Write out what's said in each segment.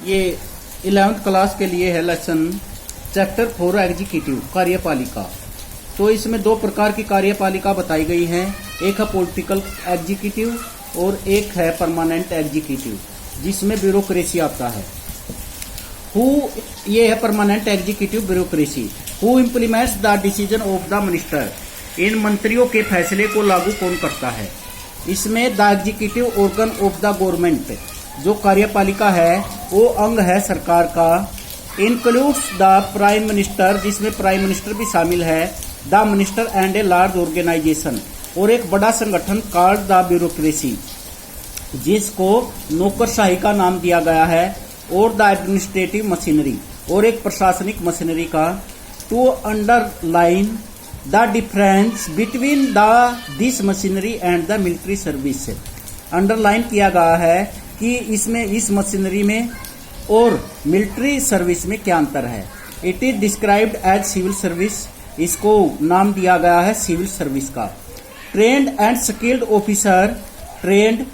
ये 11th class के लिए है लेसन चैप्टर 4 एग्जीक्यूटिव कार्यपालिका। तो इसमें दो प्रकार की कार्यपालिका बताई गई है, एक है पॉलिटिकल एग्जीक्यूटिव और एक है परमानेंट एग्जीक्यूटिव, जिसमें ब्यूरोक्रेसी आता है। ये है permanent executive bureaucracy. Who implements the decision of the minister, इन मंत्रियों के फैसले को लागू कौन करता है। इसमें the executive organ of the government, जो कार्यपालिका है वो अंग है सरकार का। इंक्लूड्स द प्राइम मिनिस्टर, जिसमें प्राइम मिनिस्टर भी शामिल है, the minister and a large organization, और एक बड़ा संगठन कॉल्ड द ब्यूरोक्रेसी, जिसको नौकरशाही का नाम दिया गया है, और द एडमिनिस्ट्रेटिव मशीनरी, और एक प्रशासनिक मशीनरी का। To underline the difference between this machinery and the military service, underline किया गया है कि इसमें इस मशीनरी में और मिलिट्री सर्विस में क्या अंतर है। It is described as civil service, इसको नाम दिया गया है सिविल सर्विस का। Trained and skilled officer, trained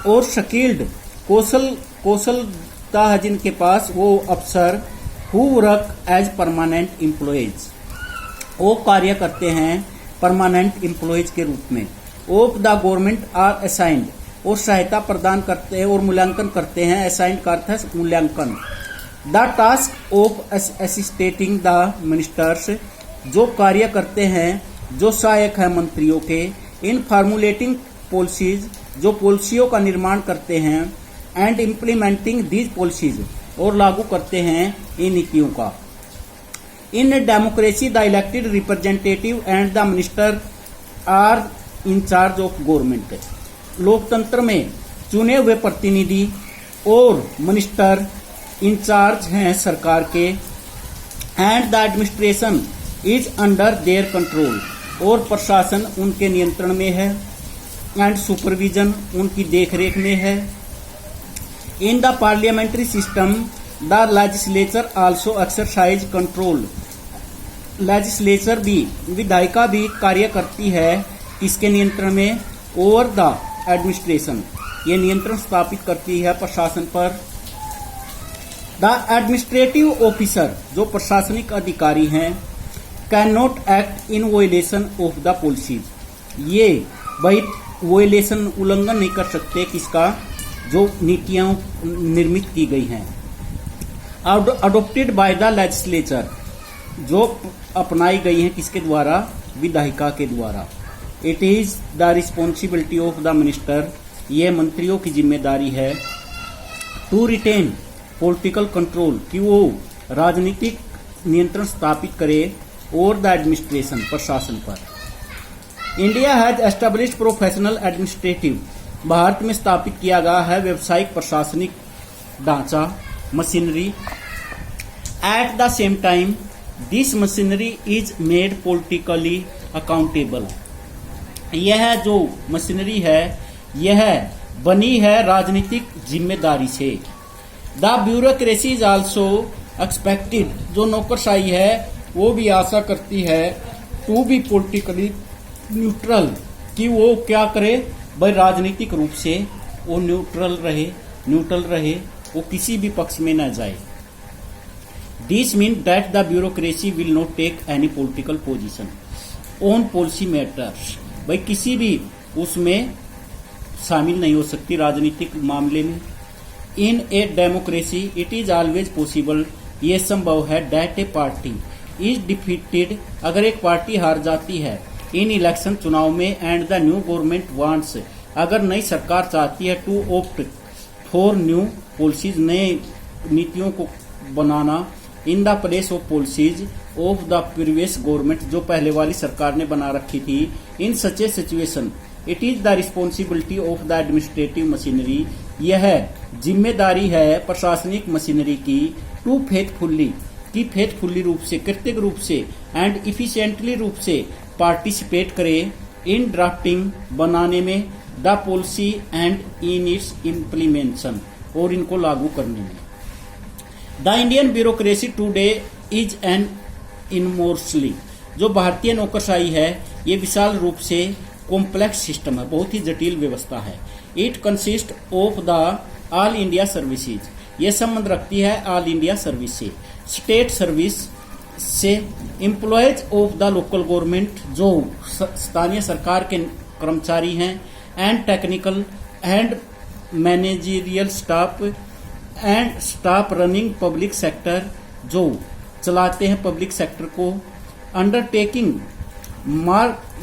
और स्किल्ड कौशलता है जिनके पास, वो अफसर। Who work as permanent employees, वो कार्य करते हैं परमानेंट एम्प्लॉयज के रूप में। Of the government are assigned, और सहायता प्रदान करते हैं और मूल्यांकन करते हैं। असाइंड का अर्थ है मूल्यांकन। The task of assisting the ministers, जो कार्य करते हैं, जो सहायक है मंत्रियों के। इन फार्मुलेटिंग पॉलिसीज, जो पॉलिसियों का निर्माण करते हैं। एंड इम्प्लीमेंटिंग दीज पॉलिसीज, और लागू करते हैं इन नीतियों का। In democracy the elected representative and the minister are in charge of government, लोकतंत्र में चुने हुए प्रतिनिधि और मिनिस्टर इंचार्ज हैं सरकार के। And the administration is under their control, और प्रशासन उनके नियंत्रण में है। एंड सुपरविजन, उनकी देखरेख में है। In the parliamentary system the legislature also exercise control, legislature भी, विधायिका भी कार्य करती है किसके नियंत्रण में, ओवर द एडमिनिस्ट्रेशन, ये नियंत्रण स्थापित करती है प्रशासन पर। द एडमिनिस्ट्रेटिव ऑफिसर, जो प्रशासनिक अधिकारी हैं, can not act in वोलेशन of the policies, ये भाई वोलेशन, उल्लंघन नहीं कर सकते किसका, जो नीतियां निर्मित की गई हैं। अडोप्टेड बाय द लेजिस्लेचर, जो अपनाई गई हैं किसके द्वारा, विधायिका के द्वारा। It is the responsibility of the minister, ये मंत्रियों की जिम्मेदारी है। टू रिटेन पॉलिटिकल कंट्रोल, कि वो राजनीतिक नियंत्रण स्थापित करे, और द एडमिनिस्ट्रेशन, प्रशासन पर। India has established professional administrative, Bharat में स्थापित किया गया है व्यवसायिक प्रशासनिक ढांचा, machinery. At the same time this machinery is made politically accountable, यह जो मशीनरी है यह बनी है राजनीतिक जिम्मेदारी से। The bureaucracy is also expected, जो नौकरशाही है वो भी आशा करती है, टू बी पॉलिटिकली न्यूट्रल, कि वो क्या करे भाई, राजनीतिक रूप से वो न्यूट्रल रहे, वो किसी भी पक्ष में न जाए। This mean that the bureaucracy will not take any political position on policy matters, भाई किसी भी उसमें शामिल नहीं हो सकती राजनीतिक मामले में। In a democracy it is always possible, ये संभव है, that a party is defeated, अगर एक पार्टी हार जाती है, इन इलेक्शन, चुनाव में। And the new government wants, अगर नई सरकार चाहती है, to opt for new policies, नए नीतियों को बनाना, in the place of policies of the previous government, जो पहले वाली सरकार ने बना रखी थी। In such a situation it is the responsibility of the administrative machinery, यह जिम्मेदारी है प्रशासनिक मशीनरी की। टू फेथफुल्ली, कि फेथफुल्ली रूप से, कृतज्ञ रूप से, एंड इफिशिएंटली रूप से पार्टिसिपेट करे इन ड्राफ्टिंग, बनाने में, the policy and in its implementation, और इनको लागू करने में। The Indian bureaucracy today is an enormously, जो भारतीय नौकरशाही है ये विशाल रूप से कॉम्प्लेक्स सिस्टम है, बहुत ही जटिल व्यवस्था है। It consist of the all India services, ये संबंध रखती है ऑल इंडिया सर्विस से। स्टेट सर्विस से employees of the local government, जो स्थानीय सरकार के कर्मचारी हैं, and technical and managerial staff and staff running public sector, जो चलाते हैं पब्लिक सेक्टर को। अंडरटेकिंग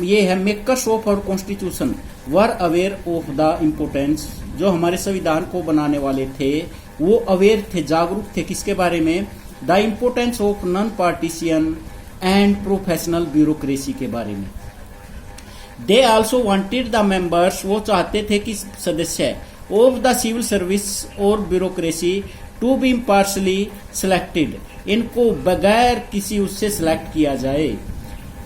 ये है makers of our constitution were aware of the importance, जो हमारे संविधान को बनाने वाले थे वो अवेयर थे, जागरूक थे किसके बारे में, the importance of non partisan and professional bureaucracy के बारे में। They also wanted the members, वो चाहते थे कि सदस्य ऑफ द सिविल सर्विस और bureaucracy to be impartially selected, इनको बगैर किसी उससे सिलेक्ट किया जाए।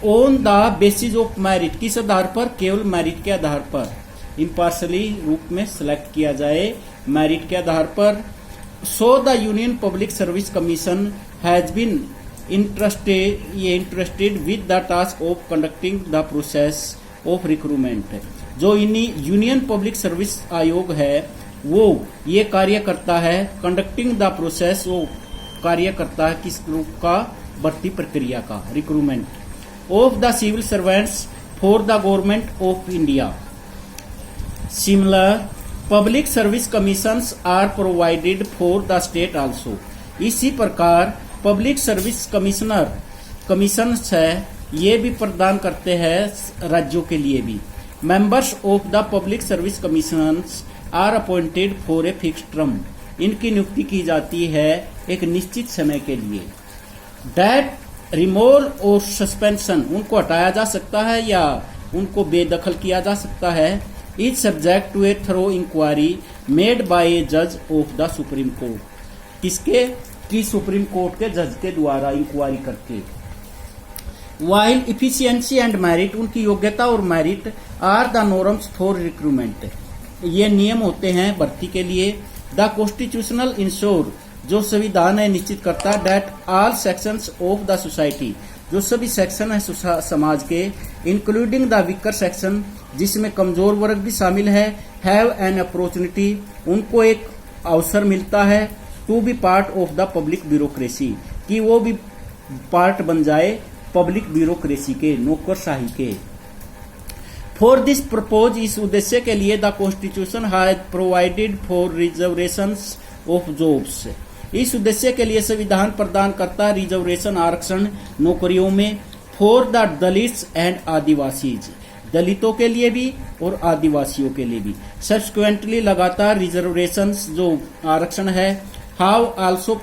On the basis of merit, किस आधार पर, केवल मेरिट के आधार पर, इम्पार्शली रूप में सिलेक्ट किया जाए मेरिट के आधार पर। So the union public service commission has been interested with the task of conducting the process of recruitment, जो यूनियन पब्लिक सर्विस आयोग है वो ये कार्य करता है, कंडक्टिंग द प्रोसेस, वो कार्य करता है किस रूप का, भर्ती प्रक्रिया का, recruitment of the civil servants for the government of India. Similar public service commissions are provided for the state also, इसी प्रकार पब्लिक सर्विस कमीशंस है ये भी प्रदान करते हैं राज्यों के लिए भी। Members of the public service commissions are appointed for a fixed term, इनकी नियुक्ति की जाती है एक निश्चित समय के लिए। दैट रिमूवल और सस्पेंशन, उनको हटाया जा सकता है या उनको बेदखल किया जा सकता है, is subject to a thorough inquiry made by a जज ऑफ द सुप्रीम कोर्ट, किसके की सुप्रीम कोर्ट के जज के द्वारा इंक्वायरी करके। वाइल इफिशियंसी एंड मेरिट, उनकी योग्यता और merit are the norms for recruitment, ये नियम होते हैं भर्ती के लिए। द कॉन्स्टिट्यूशनल इंश्योर, जो संविधान है निश्चित करता है, that all sections of the society, जो सभी सेक्शन है समाज के, इंक्लूडिंग द वीकर सेक्शन, जिसमें कमजोर वर्ग भी शामिल है, हैव एन अपॉर्चुनिटी, उनको एक अवसर मिलता है, to be part of the public bureaucracy, कि वो भी पार्ट बन जाए पब्लिक ब्यूरोक्रेसी के, नौकरशाही के। फॉर दिस प्रपोज, इस उद्देश्य के लिए the constitution has provided for reservations of jobs, इस उद्देश्य के लिए संविधान प्रदान करता है रिजर्वेशन, आरक्षण नौकरियों में, for the Dalits and Adivasis, दलितों के लिए भी और आदिवासियों के लिए भी। सब्सिक्वेंटली लगातार रिजर्वेशंस, जो आरक्षण है, हाउ आल्सो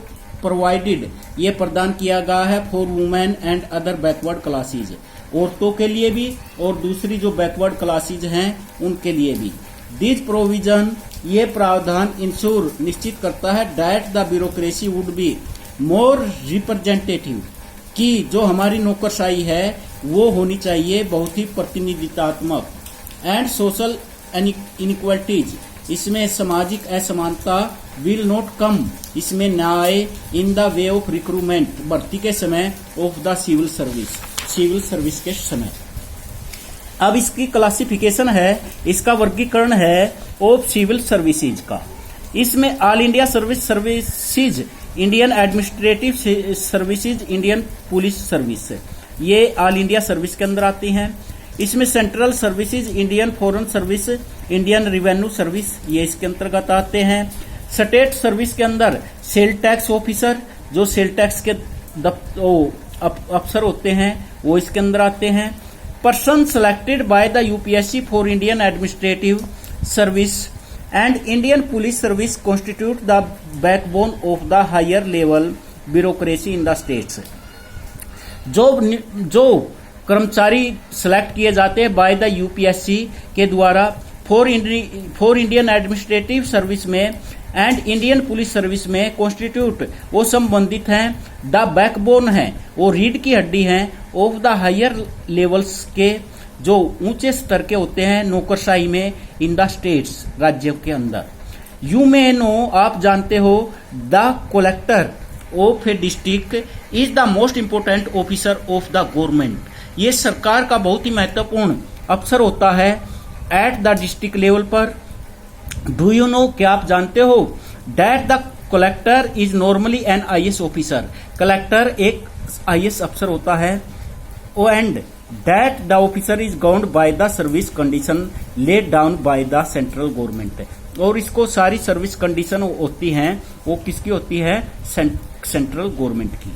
प्रोवाइडेड, ये प्रदान किया गया है, for women and other backward classes, औरतों के लिए भी और दूसरी जो बैकवर्ड क्लासेज हैं उनके लिए भी। दिस प्रोविजन, ये प्रावधान इंश्योर निश्चित करता है, that the bureaucracy would be more representative, कि जो हमारी नौकरशाही है वो होनी चाहिए बहुत ही प्रतिनिधित्वात्मक, एंड सोशल इनइक्वालिटीज, इसमें सामाजिक असमानता विल नॉट कम, इसमें न्याय, in the way of recruitment, भर्ती के समय, ऑफ द सिविल सर्विस के समय। अब इसकी क्लासिफिकेशन है, इसका वर्गीकरण है ऑफ सिविल सर्विसेज का। इसमें all India services, Indian administrative services, Indian police service, ये ऑल इंडिया सर्विस के अंदर आती हैं। इसमें central services, Indian foreign service, Indian revenue service, ये इसके अंतर्गत आते हैं। स्टेट सर्विस के अंदर सेल टैक्स ऑफिसर, जो सेल टैक्स के अफसर होते हैं वो इसके अंदर आते हैं। Person selected by the UPSC for Indian administrative service and Indian police service constitute the backbone of the higher level bureaucracy in the states, जो कर्मचारी सिलेक्ट किए जाते हैं बाय द यूपीएससी के द्वारा फॉर इंडियन एडमिनिस्ट्रेटिव सर्विस में and Indian police service में, constitute, वो संबंधित हैं, द बैकबोन है, वो रीढ़ की हड्डी हैं, ऑफ द हायर लेवल्स के, जो ऊंचे स्तर के होते हैं नौकरशाही में, इन द स्टेट्स, राज्यों के अंदर। यू मे नो, आप जानते हो, the collector of A district is the most important officer of the government, ये सरकार का बहुत ही महत्वपूर्ण अफसर होता है एट द डिस्ट्रिक्ट लेवल पर। डू यू नो, क्या आप जानते हो, that the collector is normally an IAS officer, collector एक आईएएस अफसर होता है, and that the officer is governed by the service condition laid down by the central government. और इसको सारी सर्विस कंडीशन होती हैं वो किसकी होती है, सेंट्रल गवर्नमेंट की।